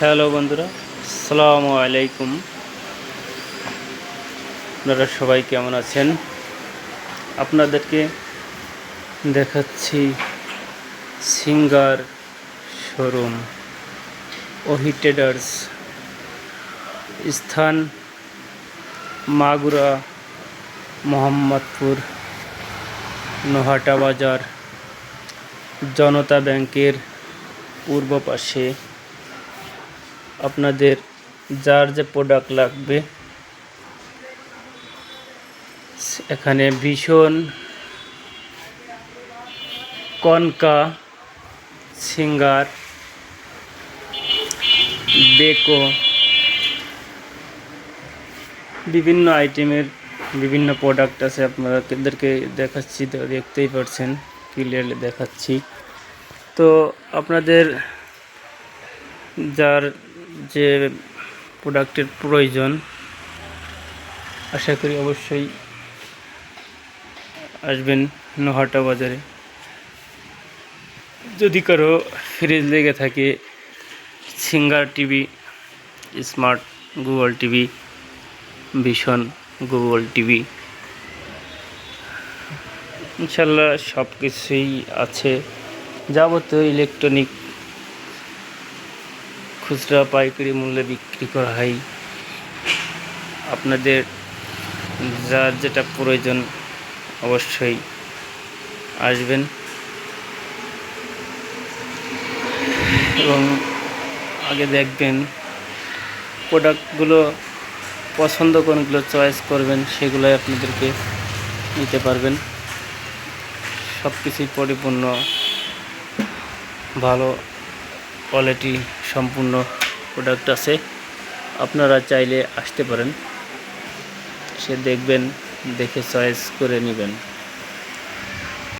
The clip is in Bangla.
হ্যালো বন্ধুরা, আসসালামু আলাইকুম। আপনারা সবাই কেমন আছেন? আপনাদেরকে দেখাচ্ছি সিঙ্গার শোরুম ওহি ট্রেডার্স, স্থান মাগুরা, মোহাম্মদপুর, নোহাটা বাজার, জনতা ব্যাংকের পূর্ব পাশে। আপনাদের যার যে প্রোডাক্ট লাগবে এখানে ভীষণ, কনকা, সিঙ্গার, বেকো বিভিন্ন আইটেমের বিভিন্ন প্রোডাক্ট আছে। আপনাদেরকে দেখাচ্ছি, তো দেখতেই পাচ্ছেন, ক্লিয়ারলি দেখাচ্ছি। তো আপনাদের যার যে প্রোডাক্টের প্রয়োজন আশা করি অবশ্যই আসবেন নোহাটা বাজারে। যদি কারো ফ্রিজ লেগে থাকে, singer TV, smart Google TV, ভীষণ গুগল টিভি, ইনশাল্লাহ সব কিছুই আছে। যাবতীয় ইলেকট্রনিক খুচরা পাইকারি মূল্যে বিক্রি করা হয়। আপনাদের যার যেটা প্রয়োজন অবশ্যই আসবেন এবং আগে দেখবেন প্রোডাক্টগুলো, পছন্দ কোনগুলো চয়েস করবেন সেগুলোই আপনাদেরকে নিতে পারবেন। সব কিছুই পরিপূর্ণ ভালো কোয়ালিটি সম্পূর্ণ প্রোডাক্ট আছে। আপনারা চাইলে আসতে পারেন, সে দেখবেন, দেখে চয়েস করে নেবেন।